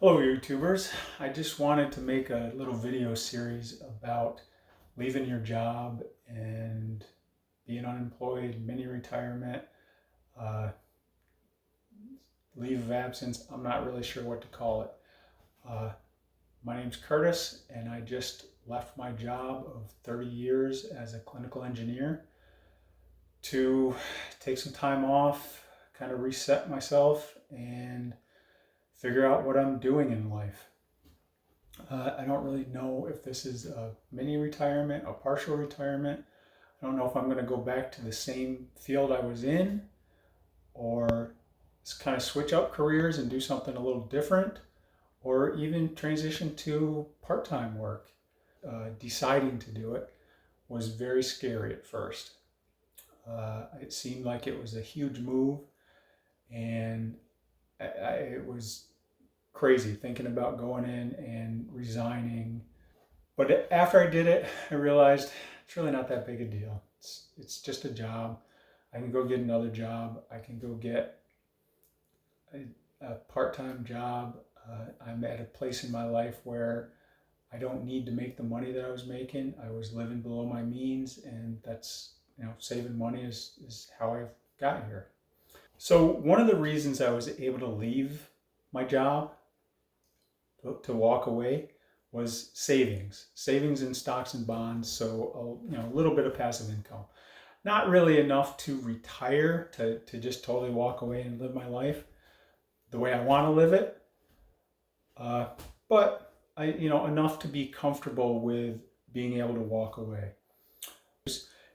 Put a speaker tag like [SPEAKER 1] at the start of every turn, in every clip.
[SPEAKER 1] Hello YouTubers, I just wanted to make a little video series about leaving your job and being unemployed, mini retirement, uh, leave of absence. I'm not really sure what to call it. Uh, my name's Curtis and I just left my job of 30 years as a clinical engineer to take some time off, kind of reset myself and figure out what I'm doing in life. I don't really know if this is a mini retirement, a partial retirement. I don't know if I'm going to go back to the same field I was in or kind of switch up careers and do something a little different or even transition to part-time work. Deciding to do it was very scary at first. It seemed like it was a huge move and it was crazy thinking about going in and resigning. But after I did it, I realized it's really not that big a deal. It's just a job. I can go get another job. I can go get a part-time job. I'm at a place in my life where I don't need to make the money that I was making. I was living below my means, and that's, saving money is how I've got here. So one of the reasons I was able to leave my job, to walk away, was savings in stocks and bonds. So a little bit of passive income, not really enough to retire, to just totally walk away and live my life the way I want to live it, but enough to be comfortable with being able to walk away.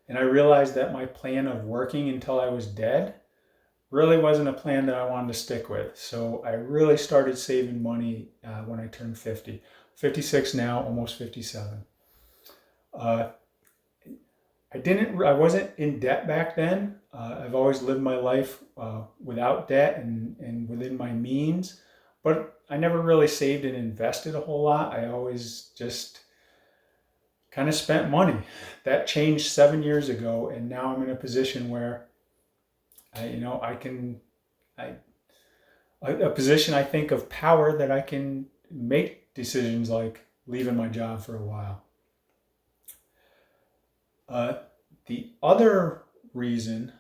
[SPEAKER 1] And I realized that my plan of working until I was dead really wasn't a plan that I wanted to stick with. So I really started saving money when I turned 50. 56 now, almost 57. I wasn't in debt back then. I've always lived my life without debt and within my means, but I never really saved and invested a whole lot. I always just kind of spent money. That changed 7 years ago, and now I'm in a position where a position I think of power that I can make decisions like leaving my job for a while. The other reason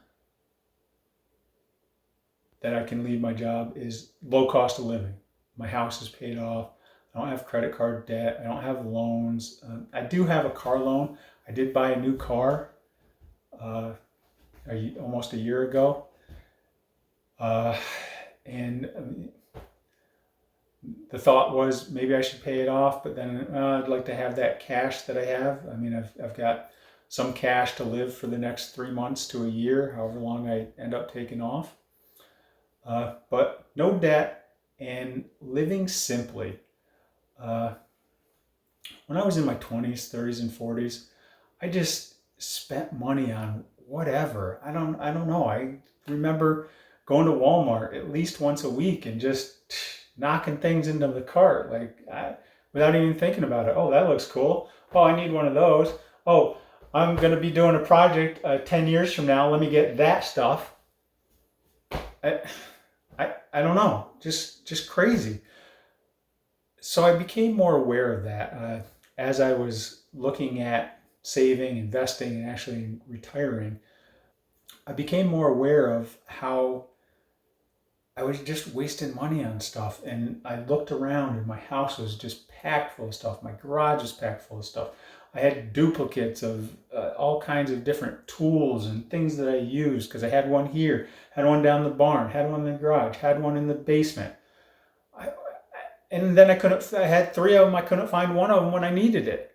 [SPEAKER 1] that I can leave my job is low cost of living. My house is paid off. I don't have credit card debt. I don't have loans. I do have a car loan. I did buy a new car almost a year ago. And the thought was maybe I should pay it off, but then I'd like to have that cash that I have. I mean, I've got some cash to live for the next 3 months to a year, however long I end up taking off. But no debt and living simply. When I was in my 20s, 30s, and 40s, I just spent money on whatever. I don't know. I remember going to Walmart at least once a week and just knocking things into the cart, without even thinking about it. Oh, that looks cool. Oh, I need one of those. Oh, I'm going to be doing a project 10 years from now. Let me get that stuff. I don't know. Just crazy. So I became more aware of that as I was looking at saving, investing, and actually retiring. I became more aware of how I was just wasting money on stuff. And I looked around and my house was just packed full of stuff. My garage was packed full of stuff. I had duplicates of all kinds of different tools and things that I used, because I had one here, had one down the barn, had one in the garage, had one in the basement. And then I had 3 of them. I couldn't find one of them when I needed it.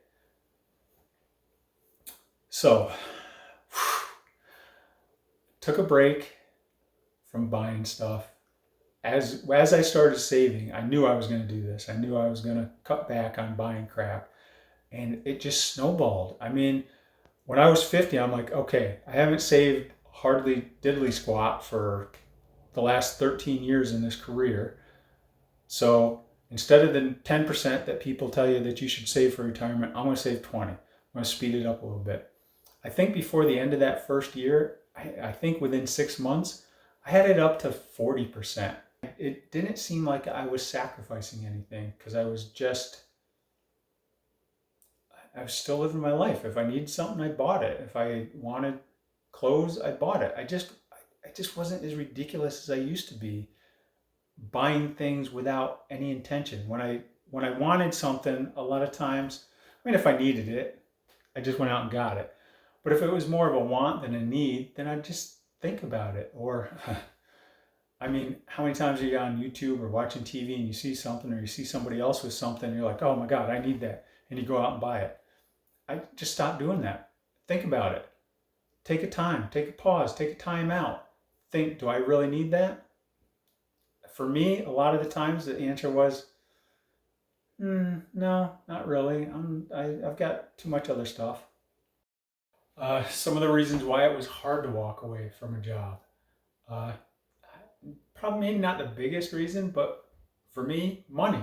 [SPEAKER 1] So, took a break from buying stuff. As I started saving, I knew I was going to do this. I knew I was going to cut back on buying crap. And it just snowballed. I mean, when I was 50, I'm like, okay, I haven't saved hardly diddly squat for the last 13 years in this career. So instead of the 10% that people tell you that you should save for retirement, I'm going to save 20. I'm going to speed it up a little bit. I think before the end of that first year, I think within 6 months, I had it up to 40%. It didn't seem like I was sacrificing anything because I was still living my life. If I needed something, I bought it. If I wanted clothes, I bought it. I just wasn't as ridiculous as I used to be, buying things without any intention. When I wanted something, a lot of times, I mean, if I needed it, I just went out and got it. But if it was more of a want than a need, then I'd just think about it. Or, I mean, how many times are you on YouTube or watching TV and you see something or you see somebody else with something and you're like, oh my God, I need that. And you go out and buy it. I just stopped doing that. Think about it. Take a time, take a pause, take a time out. Think, do I really need that? For me, a lot of the times the answer was, no, not really. I've got too much other stuff. Some of the reasons why it was hard to walk away from a job. Uh, Probably maybe not the biggest reason, but for me, money.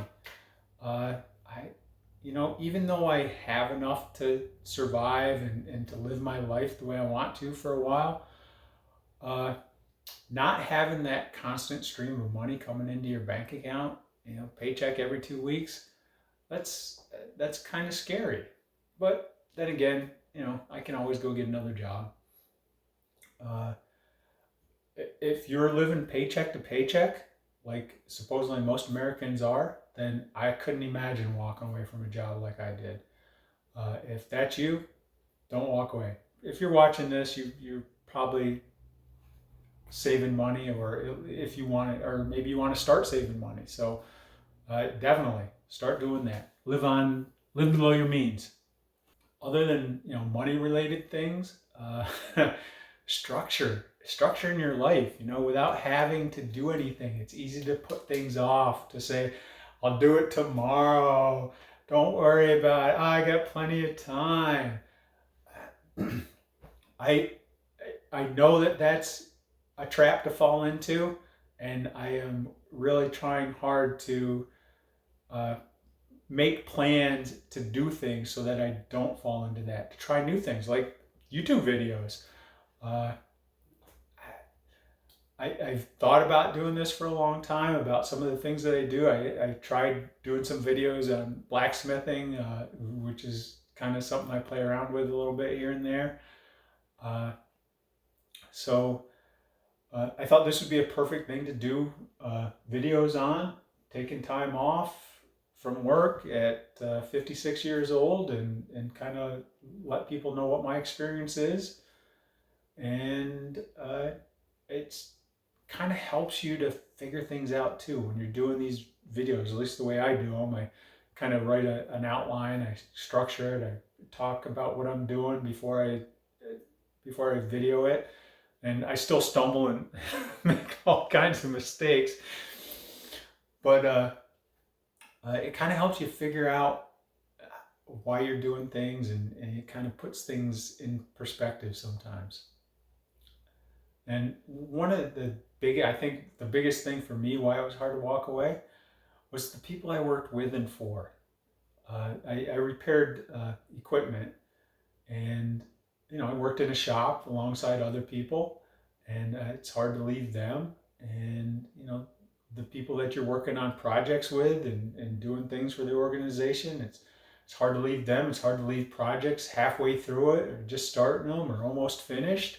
[SPEAKER 1] I, even though I have enough to survive and to live my life the way I want to for a while, not having that constant stream of money coming into your bank account, paycheck every 2 weeks, that's kind of scary. But then again, I can always go get another job. If you're living paycheck to paycheck, like supposedly most Americans are, then I couldn't imagine walking away from a job like I did. If that's you, don't walk away. If you're watching this, you're probably saving money, or if you want it, or maybe you want to start saving money. So definitely start doing that. Live below your means. Other than money related things, structure in your life. Without having to do anything, it's easy to put things off, to say, I'll do it tomorrow. Don't worry about it. I got plenty of time. I know that that's a trap to fall into, and I am really trying hard to make plans to do things so that I don't fall into that. To try new things like YouTube videos. I've thought about doing this for a long time, about some of the things that I do. I tried doing some videos on blacksmithing, which is kind of something I play around with a little bit here and there. So I thought this would be a perfect thing to do videos on, taking time off from work at 56 years old, and kind of let people know what my experience is. And it's kind of helps you to figure things out too when you're doing these videos, at least the way I do them. I kind of write an outline, I structure it, I talk about what I'm doing before I video it, and I still stumble and make all kinds of mistakes, but it kind of helps you figure out why you're doing things, and it kind of puts things in perspective sometimes. And one of I think the biggest thing for me why it was hard to walk away was the people I worked with and for. I repaired equipment, and I worked in a shop alongside other people, and it's hard to leave them. And the people that you're working on projects with and doing things for the organization, it's hard to leave them. It's hard to leave projects halfway through it, or just starting them, or almost finished.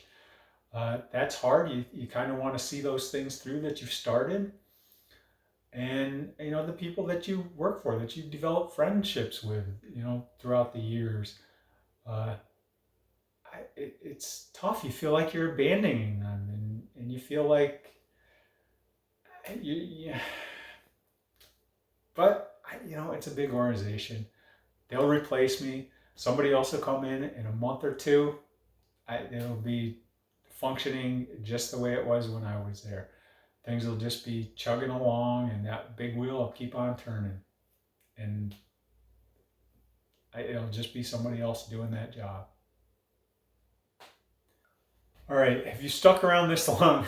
[SPEAKER 1] That's hard. You kind of want to see those things through that you've started. And the people that you work for, that you develop friendships with, throughout the years, it's tough. You feel like you're abandoning them, and you feel like but it's a big organization. They'll replace me. Somebody else will come in a month or two. It'll be functioning just the way it was when I was there. Things will just be chugging along, and that big wheel will keep on turning, and it'll just be somebody else doing that job. All right, if you stuck around this long,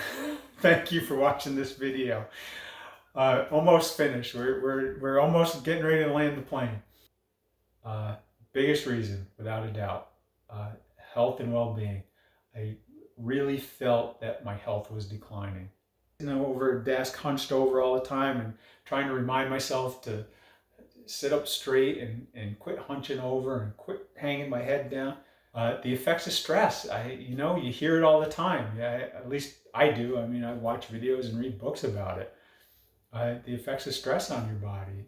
[SPEAKER 1] thank you for watching this video. Almost finished. We're almost getting ready to land the plane. Biggest reason, without a doubt, health and well-being. I really felt that my health was declining. over a desk, hunched over all the time, and trying to remind myself to sit up straight and quit hunching over and quit hanging my head down. The effects of stress, you hear it all the time. Yeah, at least I do. I mean, I watch videos and read books about it. The effects of stress on your body.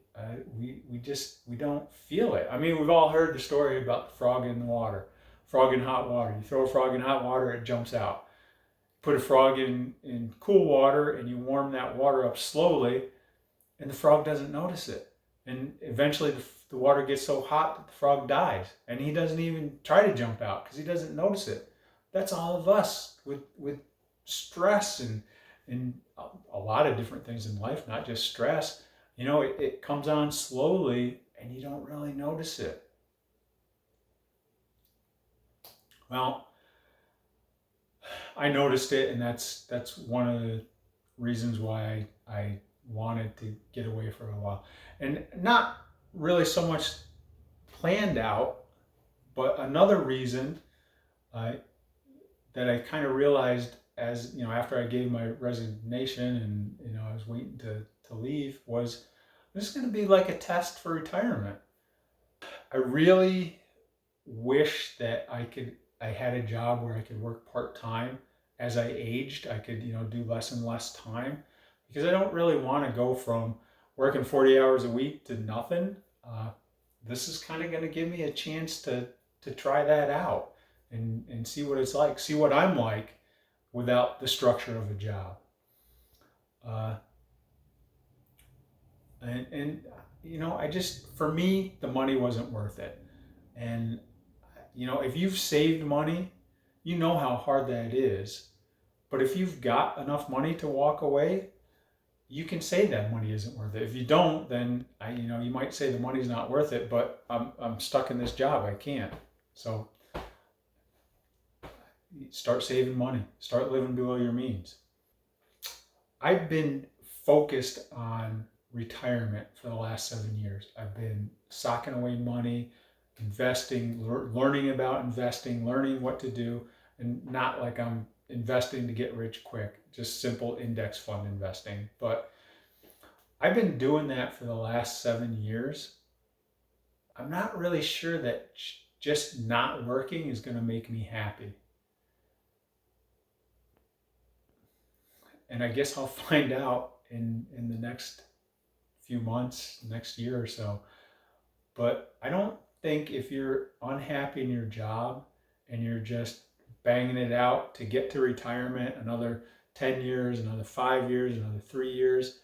[SPEAKER 1] We don't feel it. I mean, we've all heard the story about the frog in the water, frog in hot water. You throw a frog in hot water, it jumps out. Put a frog in cool water and you warm that water up slowly, and the frog doesn't notice it. And eventually the water gets so hot that the frog dies, and he doesn't even try to jump out because he doesn't notice it. That's all of us with stress and a lot of different things in life, not just stress. It comes on slowly and you don't really notice it. Well, I noticed it, and that's one of the reasons why I wanted to get away for a while. And not really so much planned out, but another reason that I kind of realized after I gave my resignation and I was waiting to leave, was this is going to be like a test for retirement. I really wish that I had a job where I could work part-time. As I aged, I could do less and less time, because I don't really want to go from working 40 hours a week to nothing. This is kind of going to give me a chance to try that out and see what it's like, see what I'm like without the structure of a job. For me, the money wasn't worth it. And, if you've saved money, you know how hard that is. But if you've got enough money to walk away, you can say that money isn't worth it. If you don't, then you might say the money's not worth it, but I'm stuck in this job. I can't. So start saving money. Start living below your means. I've been focused on retirement for the last 7 years. I've been socking away money, investing, learning about investing, learning what to do, and not like I'm investing to get rich quick, just simple index fund investing. But I've been doing that for the last 7 years. I'm not really sure that just not working is going to make me happy. And I guess I'll find out in the next few months, next year or so. But I don't think if you're unhappy in your job and you're just banging it out to get to retirement, another 10 years, another 5 years, another 3 years,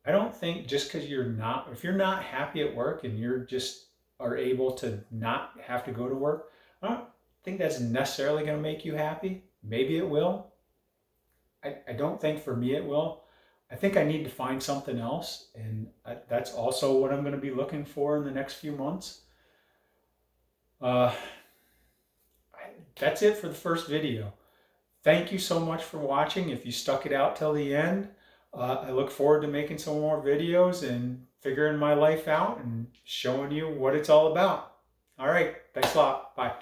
[SPEAKER 1] I don't think just because if you're not happy at work and you're just are able to not have to go to work, I don't think that's necessarily going to make you happy. Maybe it will. I don't think for me it will. I think I need to find something else, and that's also what I'm going to be looking for in the next few months. That's it for the first video. Thank you so much for watching. If you stuck it out till the end, I look forward to making some more videos and figuring my life out and showing you what it's all about. All right, thanks a lot. Bye.